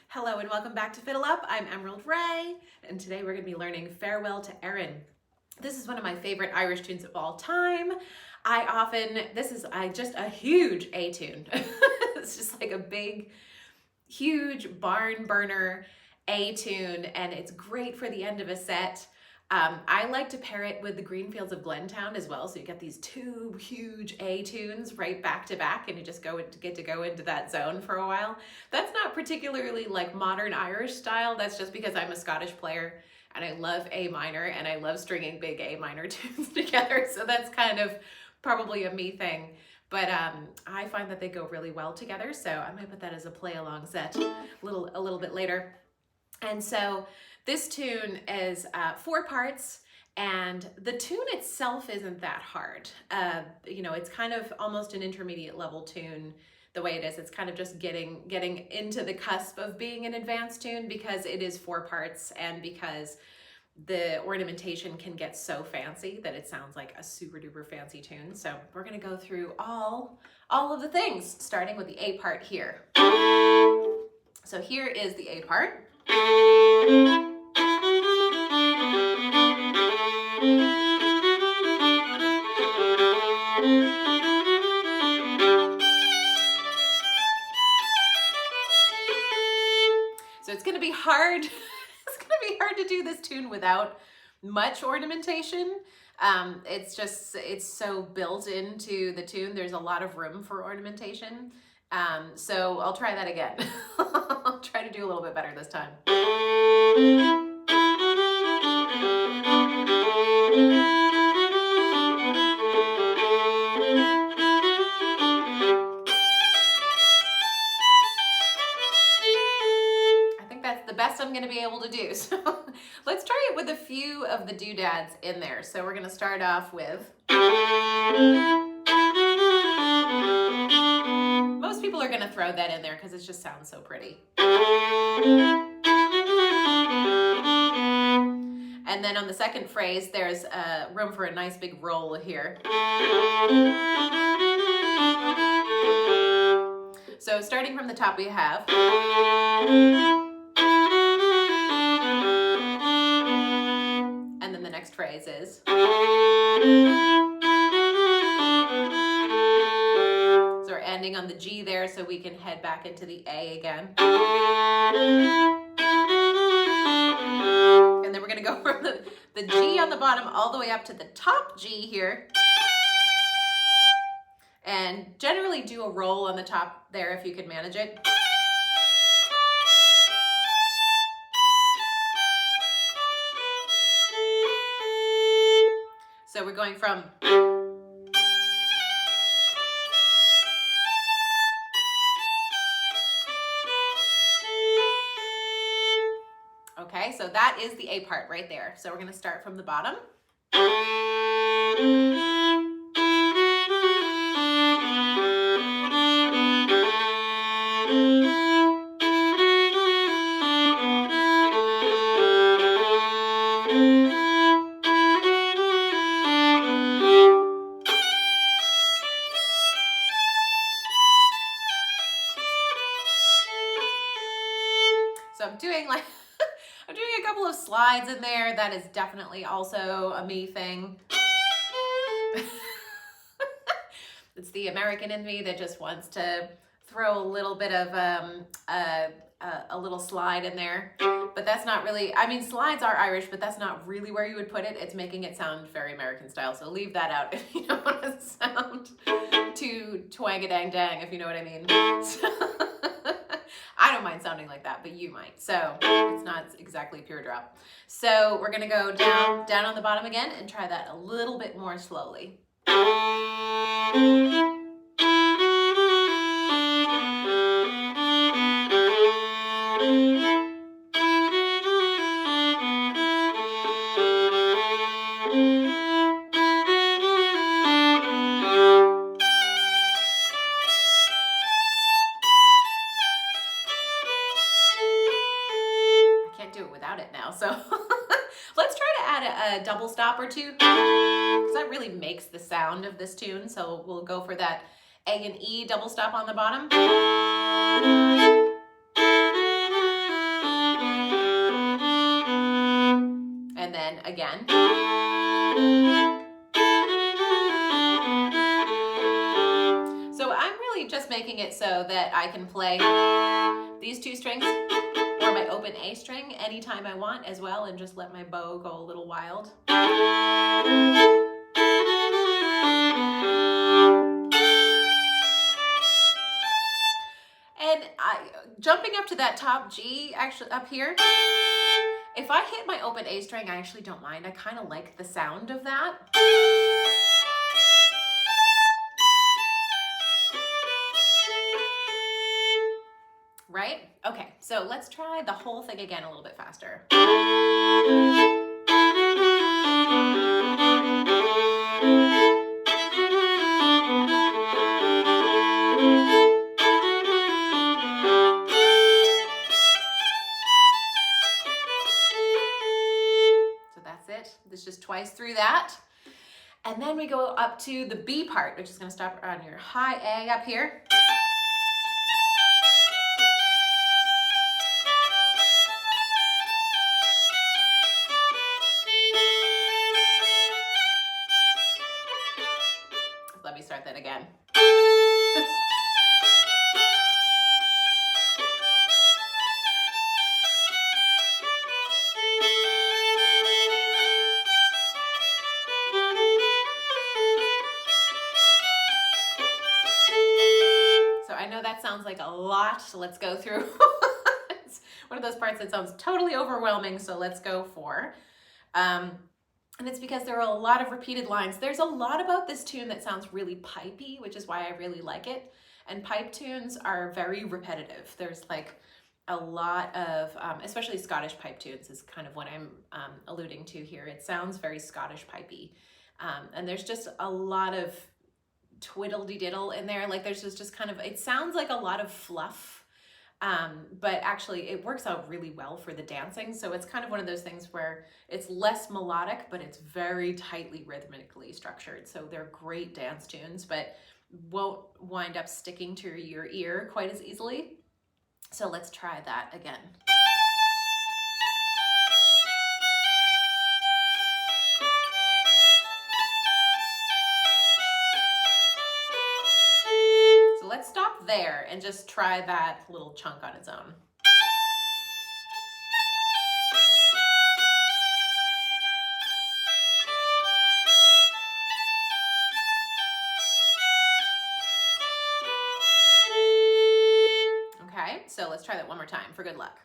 Hello and welcome back to FiddleUP. I'm Emerald Ray, and today we're going to be learning Farewell to Erin. This is one of my favorite Irish tunes of all time. This is just a huge A tune. It's just like a big, huge barn burner A tune, and it's great for the end of a set. I like to pair it with the Greenfields of Glentown as well, so you get these two huge A tunes right back to back, and you just get to go into that zone for a while. That's not particularly like modern Irish style. That's just because I'm a Scottish player and I love A minor and I love stringing big A minor tunes together. So that's kind of probably a me thing. But I find that they go really well together, so I might put that as a play along set a little bit later. And so this tune is 4 parts, and the tune itself isn't that hard. It's kind of almost an intermediate level tune the way it is. It's kind of just getting into the cusp of being an advanced tune because it is 4 parts and because the ornamentation can get so fancy that it sounds like a super duper fancy tune. So we're gonna go through all of the things, starting with the A part here. So here is the A part. So it's going to be hard. It's going to be hard to do this tune without much ornamentation. It's so built into the tune. There's a lot of room for ornamentation. So I'll try that again. I'll try to do a little bit better this time. I think that's the best I'm going to be able to do. So let's try it with a few of the doodads in there. So we're going to start off with... Most people are going to throw that in there because it just sounds so pretty. And then on the second phrase, there's room for a nice big roll here. So starting from the top we have... And then the next phrase is... ending on the G there, so we can head back into the A again. And then we're going to go from the G on the bottom all the way up to the top G here. And generally do a roll on the top there if you can manage it. So we're going from... Okay, so that is the A part right there. So we're going to start from the bottom. So I'm doing a couple of slides in there. That is definitely also a me thing. It's the American in me that just wants to throw a little bit of a little slide in there, but that's not really, I mean, slides are Irish, but that's not really where you would put it. It's making it sound very American style, so leave that out if you don't want to sound too twang-a-dang-dang, if you know what I mean. So, I don't mind sounding like that, but you might. So it's not exactly pure drop. So we're gonna go down on the bottom again and try that a little bit more slowly. Do it without it now, so let's try to add a double stop or two, because that really makes the sound of this tune. So we'll go for that A and E double stop on the bottom, and then again. So I'm really just making it so that I can play these two strings or my open A string anytime I want as well, and just let my bow go a little wild. And jumping up to that top G, actually up here, if I hit my open A string, I actually don't mind. I kind of like the sound of that. Right? Okay, so let's try the whole thing again a little bit faster. So that's it. This just twice through that. And then we go up to the B part, which is going to stop on your high A up here. Let me start that again. So I know that sounds like a lot, so let's go through. It's one of those parts that sounds totally overwhelming, so let's go for. And it's because there are a lot of repeated lines. There's a lot about this tune that sounds really pipey, which is why I really like it. And pipe tunes are very repetitive. There's like a lot of, especially Scottish pipe tunes is kind of what I'm alluding to here. It sounds very Scottish pipey. And there's just a lot of twiddle-de-diddle in there. Like there's just kind of, it sounds like a lot of fluff. But actually it works out really well for the dancing. So it's kind of one of those things where it's less melodic, but it's very tightly rhythmically structured. So they're great dance tunes, but won't wind up sticking to your ear quite as easily. So let's try that again. Let's stop there and just try that little chunk on its own. Okay, so let's try that one more time for good luck.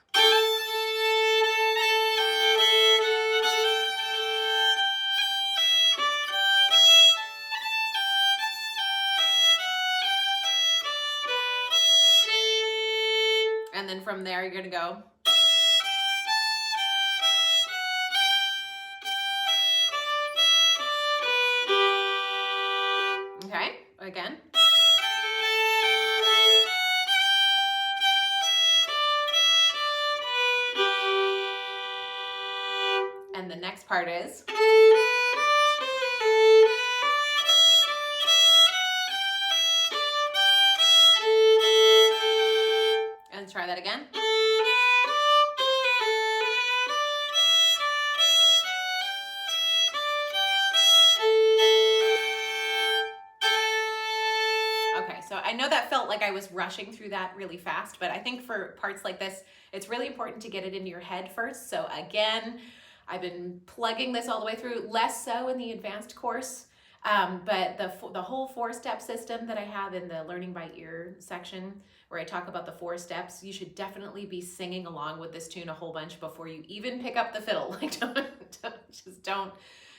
And then from there, you're gonna go. Okay, again. And the next part is. And try that again. Okay, so I know that felt like I was rushing through that really fast, but I think for parts like this, it's really important to get it into your head first. So again, I've been plugging this all the way through, less so in the advanced course, but the whole 4-step system that I have in the Learning by Ear section, where I talk about the 4 steps, you should definitely be singing along with this tune a whole bunch before you even pick up the fiddle. Like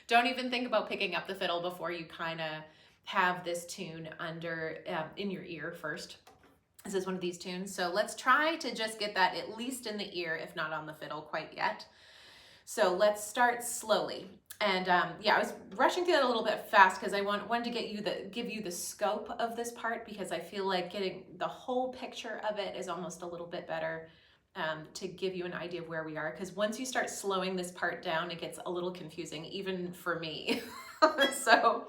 don't even think about picking up the fiddle before you kind of have this tune under in your ear first. This is one of these tunes. So let's try to just get that at least in the ear, if not on the fiddle quite yet. So let's start slowly. And yeah, I was rushing through that a little bit fast because I wanted to give you the scope of this part, because I feel like getting the whole picture of it is almost a little bit better to give you an idea of where we are. Because once you start slowing this part down, it gets a little confusing, even for me. So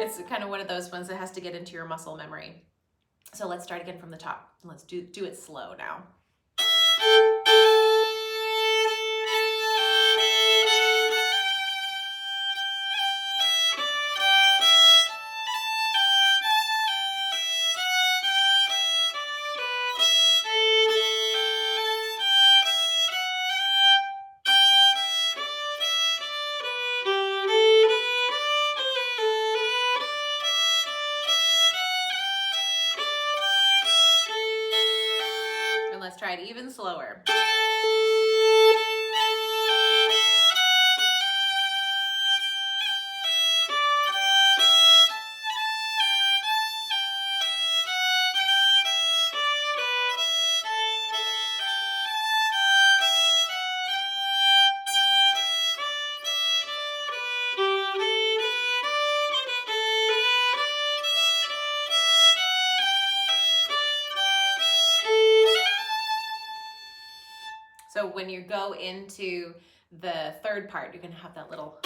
it's kind of one of those ones that has to get into your muscle memory. So let's start again from the top. Let's do it slow now. Let's try it even slower. So when you go into the third part, you're gonna have that little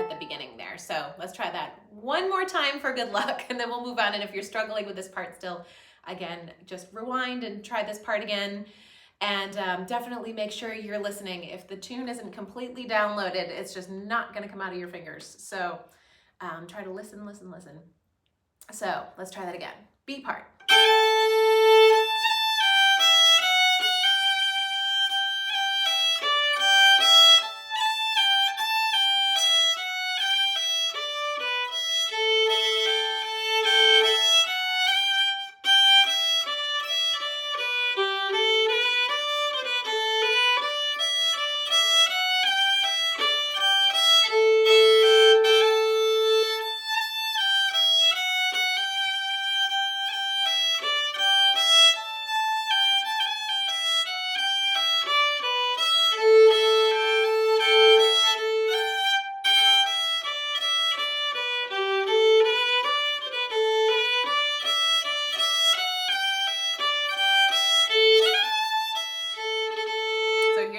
at the beginning there. So let's try that one more time for good luck, and then we'll move on. And if you're struggling with this part still, again, just rewind and try this part again. And definitely make sure you're listening. If the tune isn't completely downloaded, it's just not gonna come out of your fingers. So try to listen. So let's try that again. B part.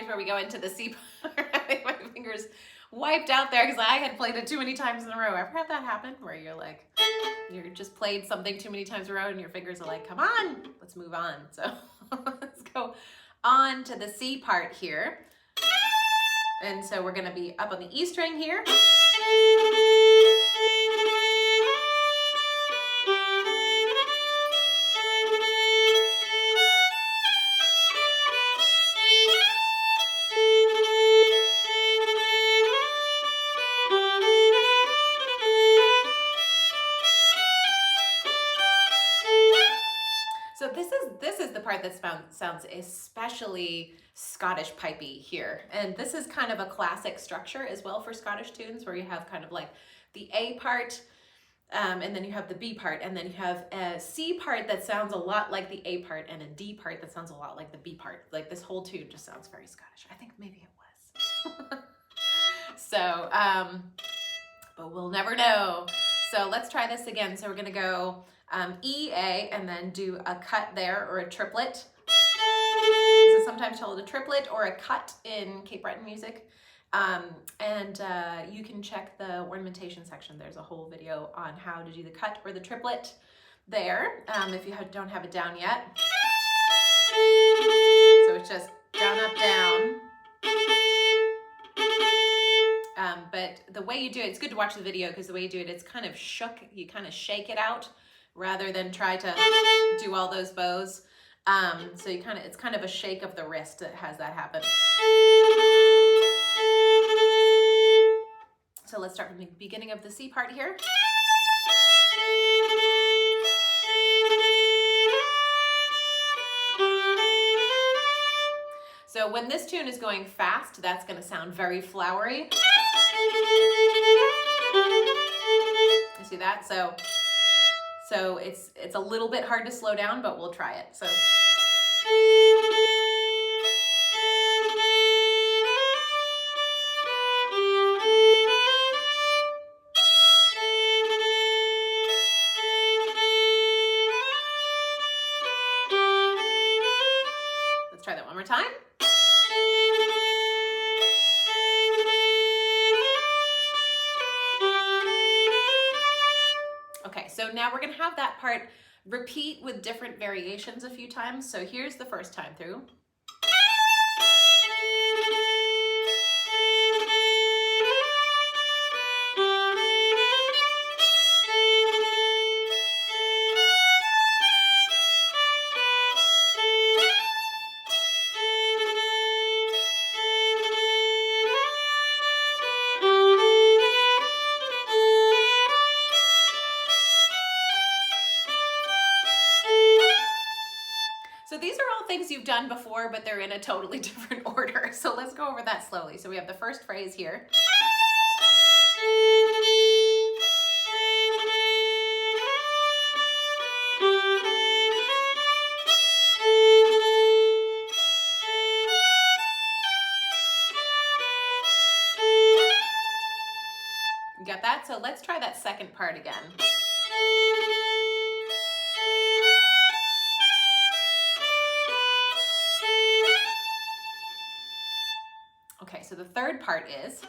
Where we go into the C part. I think my fingers wiped out there because I had played it too many times in a row. Ever have that happen where you're like, you just played something too many times in a row and your fingers are like, come on, let's move on. So let's go on to the C part here. And so we're gonna be up on the E string here. So this is the part that sounds especially Scottish pipey here. And this is kind of a classic structure as well for Scottish tunes, where you have kind of like the A part, and then you have the B part, and then you have a C part that sounds a lot like the A part, and a D part that sounds a lot like the B part. Like this whole tune just sounds very Scottish. I think maybe it was. So, but we'll never know. So let's try this again. So we're gonna go E, A, and then do a cut there, or a triplet. This is sometimes called a triplet or a cut in Cape Breton music. You can check the ornamentation section. There's a whole video on how to do the cut or the triplet there, if you don't have it down yet. So it's just down, up, down. But the way you do it, it's good to watch the video, because the way you do it, it's kind of shook. You kind of shake it out rather than try to do all those bows. So you it's kind of a shake of the wrist that has that happen. So let's start from the beginning of the C part here. So when this tune is going fast, that's going to sound very flowery. You see that? So it's a little bit hard to slow down, but we'll try it. So let's try that one more time. Okay, so now we're going to have that part repeat with different variations a few times. So here's the first time through. So these are all things you've done before, but they're in a totally different order. So let's go over that slowly. So we have the first phrase here. You got that? So let's try that second part again. Okay, so the third part is.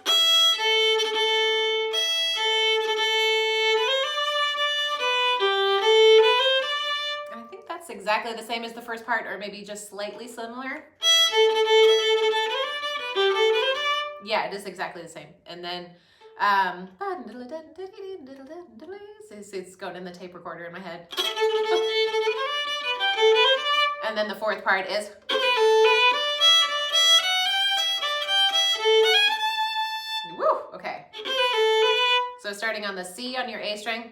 And I think that's exactly the same as the first part, or maybe just slightly similar. Yeah, it is exactly the same. And then it's going in the tape recorder in my head. And then the fourth part is. Woo, okay. So starting on the C on your A string.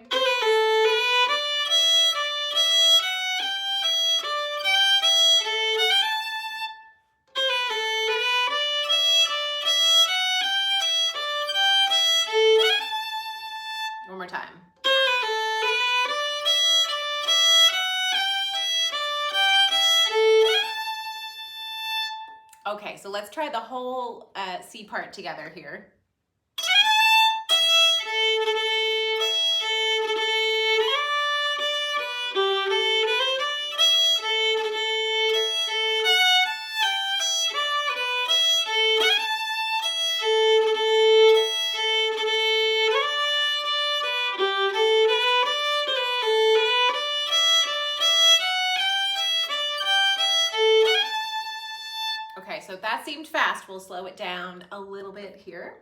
One more time. Okay, so let's try the whole C part together here. Okay, so that seemed fast. We'll slow it down a little bit here.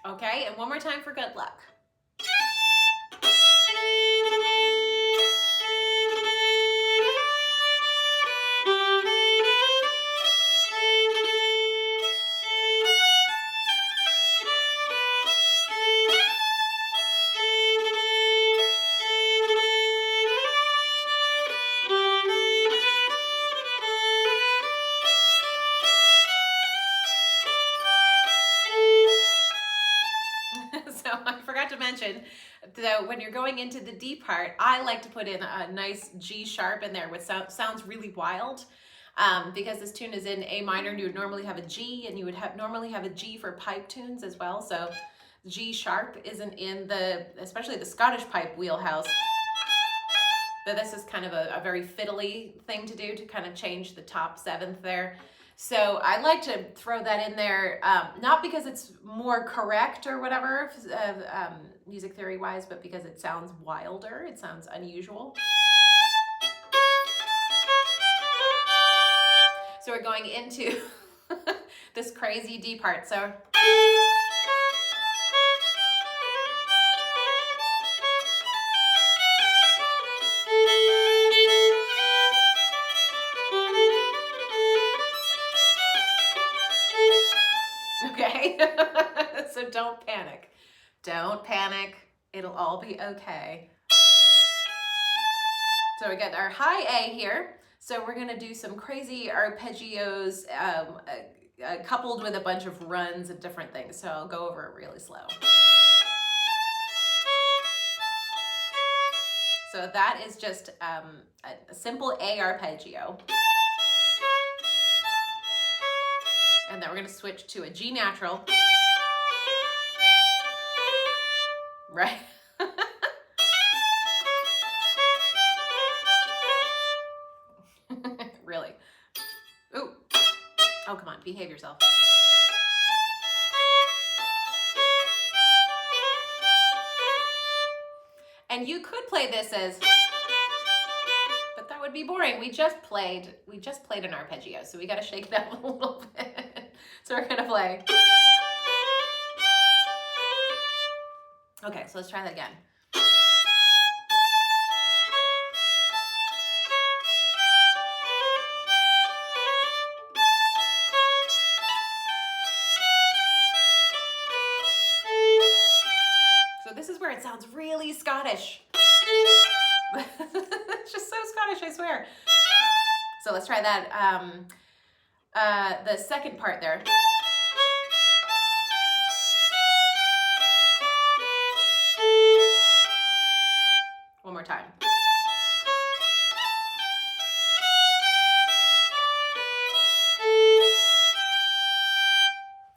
Okay, and one more time for good luck. So I forgot to mention that when you're going into the D part, I like to put in a nice G sharp in there, which sounds really wild. Because this tune is in A minor, and you would normally have a G, and you would normally have a G for pipe tunes as well. So G sharp isn't in especially the Scottish pipe wheelhouse. but this is kind of a very fiddly thing to do to kind of change the top seventh there. So I like to throw that in there, not because it's more correct or whatever, music theory wise, but because it sounds wilder, it sounds unusual. So we're going into this crazy D part. So okay, so don't panic. Don't panic. It'll all be okay. So we got our high A here. So we're gonna do some crazy arpeggios coupled with a bunch of runs and different things. So I'll go over it really slow. So that is just a simple A arpeggio. And then we're gonna switch to a G natural. Right? Really. Ooh. Oh, come on, behave yourself. And you could play this as, but that would be boring. We just played an arpeggio, so we got to shake it up a little bit. So we're gonna play. Okay, so let's try that again. So this is where it sounds really Scottish. It's just so Scottish, I swear. So let's try that. The second part there. One more time.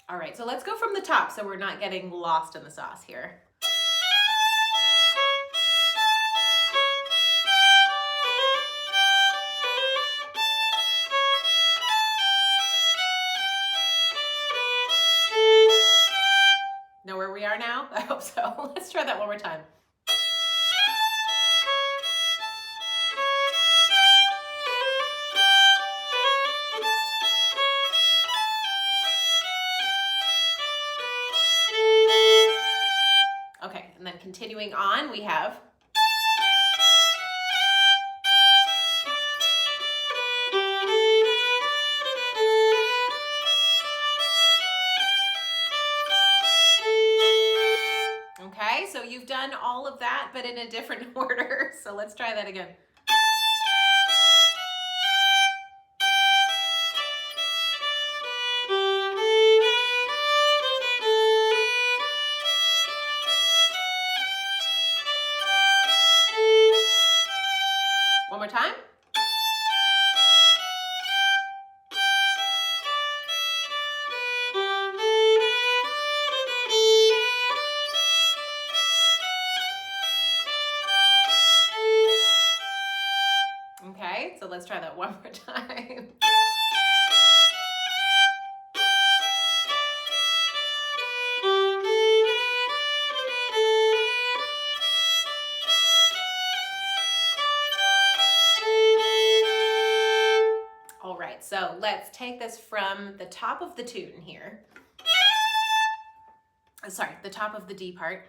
All right, so let's go from the top so we're not getting lost in the sauce here. Know where we are now? I hope so. Let's try that one more time. Okay, and then continuing on, we have okay, so you've done all of that, but in a different order. So let's try that again. One more time. Okay, so let's try that one more time. All right, so let's take this from the top of the tune here. Sorry, the top of the D part.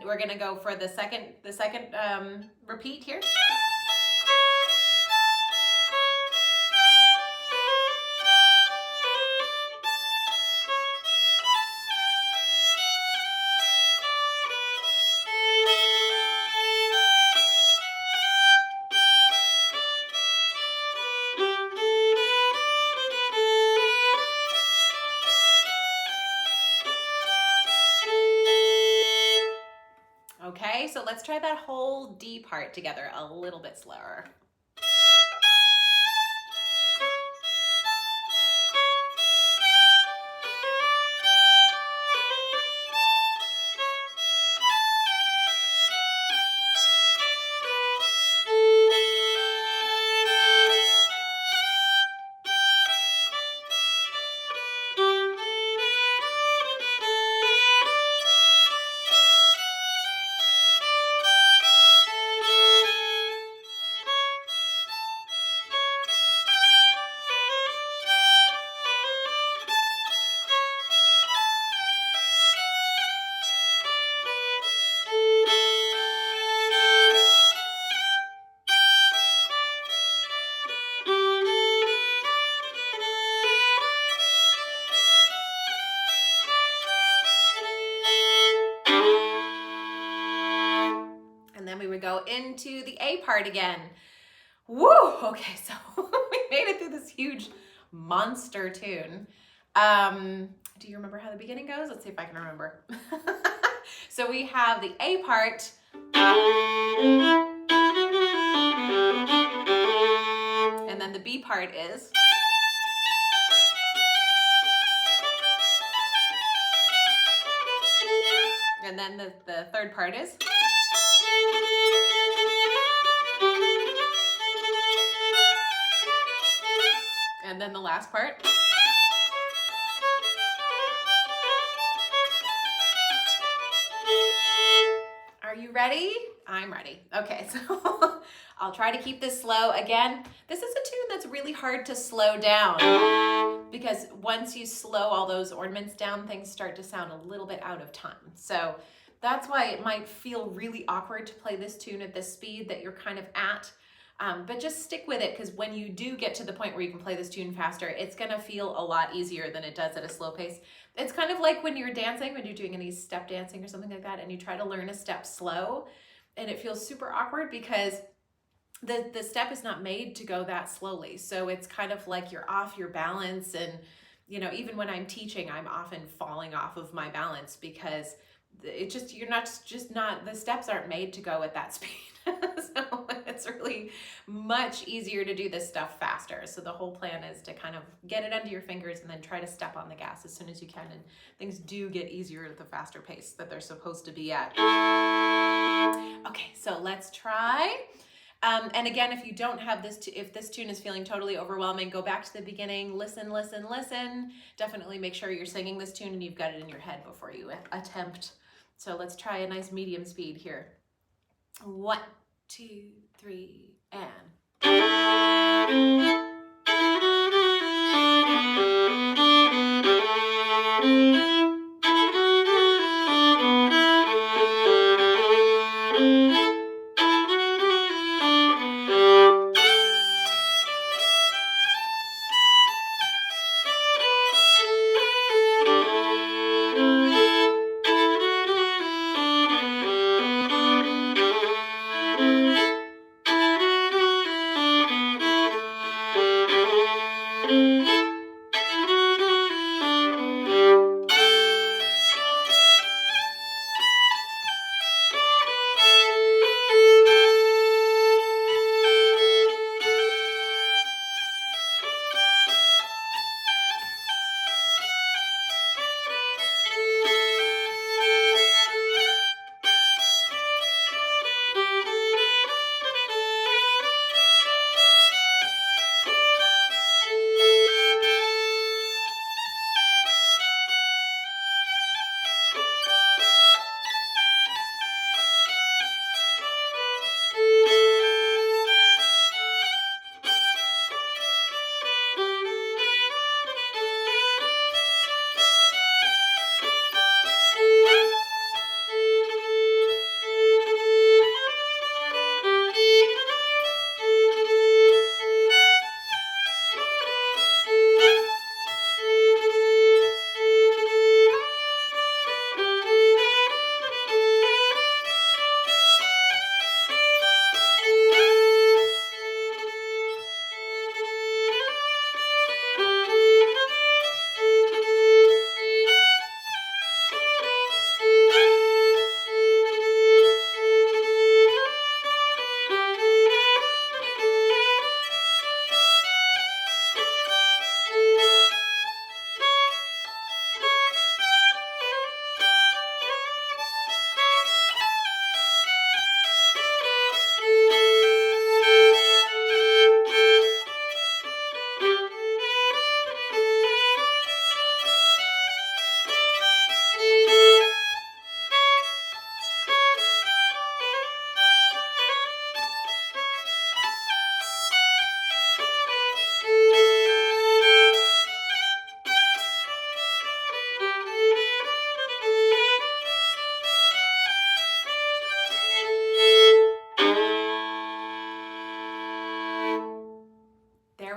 We're gonna go for the second repeat here. okay? So let's try that whole D part together a little bit slower. And then we would go into the A part again. Woo! Okay, so we made it through this huge monster tune. Do you remember how the beginning goes? Let's see if I can remember. So we have the A part. And then the B part is. And then the third part is. And then the last part. Are you ready? I'm ready. Okay, so I'll try to keep this slow. Again, this is a tune that's really hard to slow down because once you slow all those ornaments down, things start to sound a little bit out of time. So that's why it might feel really awkward to play this tune at this speed that you're kind of at. But just stick with it, because when you do get to the point where you can play this tune faster, it's gonna feel a lot easier than it does at a slow pace. It's kind of like when you're dancing, when you're doing any step dancing or something like that, and you try to learn a step slow, and it feels super awkward because the step is not made to go that slowly. So it's kind of like you're off your balance, and you know, even when I'm teaching, I'm often falling off of my balance because it just, you're not the steps aren't made to go at that speed. So it's really much easier to do this stuff faster. So the whole plan is to kind of get it under your fingers and then try to step on the gas as soon as you can, and things do get easier at the faster pace that they're supposed to be at. Okay, so let's try. And again, if you don't have this, if this tune is feeling totally overwhelming, go back to the beginning, listen, listen, listen. Definitely make sure you're singing this tune and you've got it in your head before you attempt. So let's try a nice medium speed here. 1, 2, 3, and.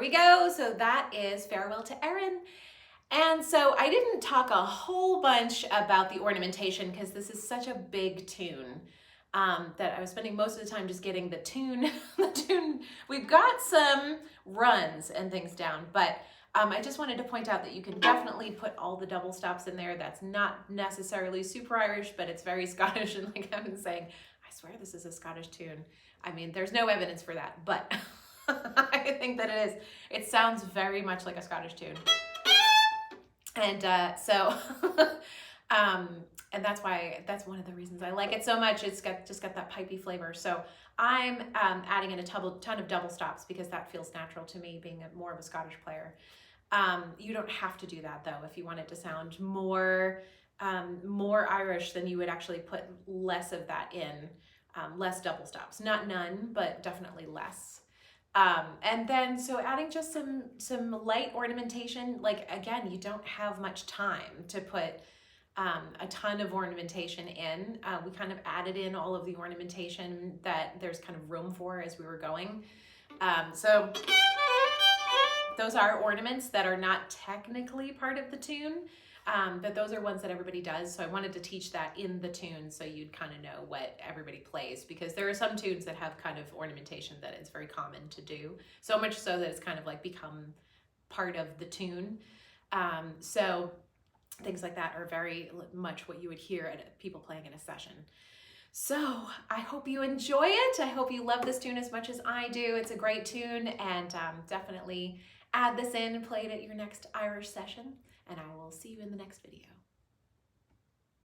we go. So that is Farewell to Erin. And so I didn't talk a whole bunch about the ornamentation because this is such a big tune that I was spending most of the time just getting the tune. We've got some runs and things down, but I just wanted to point out that you can definitely put all the double stops in there. That's not necessarily super Irish, but it's very Scottish. And like I've been saying, I swear this is a Scottish tune. I mean, there's no evidence for that, but I think that it is. It sounds very much like a Scottish tune. And and that's one of the reasons I like it so much. It's just got that pipey flavor. So I'm adding in a ton of double stops because that feels natural to me, being more of a Scottish player. You don't have to do that though. If you want it to sound more Irish, then you would actually put less of that in, less double stops. Not none, but definitely less. And then, so adding just some light ornamentation, like again, you don't have much time to put a ton of ornamentation in. We kind of added in all of the ornamentation that there's kind of room for as we were going. So those are ornaments that are not technically part of the tune, but those are ones that everybody does. So I wanted to teach that in the tune so you'd kind of know what everybody plays, because there are some tunes that have kind of ornamentation that it's very common to do. So much so that it's kind of like become part of the tune. So things like that are very much what you would hear at people playing in a session. So I hope you enjoy it. I hope you love this tune as much as I do. It's a great tune, and definitely add this in and play it at your next Irish session. And I will see you in the next video.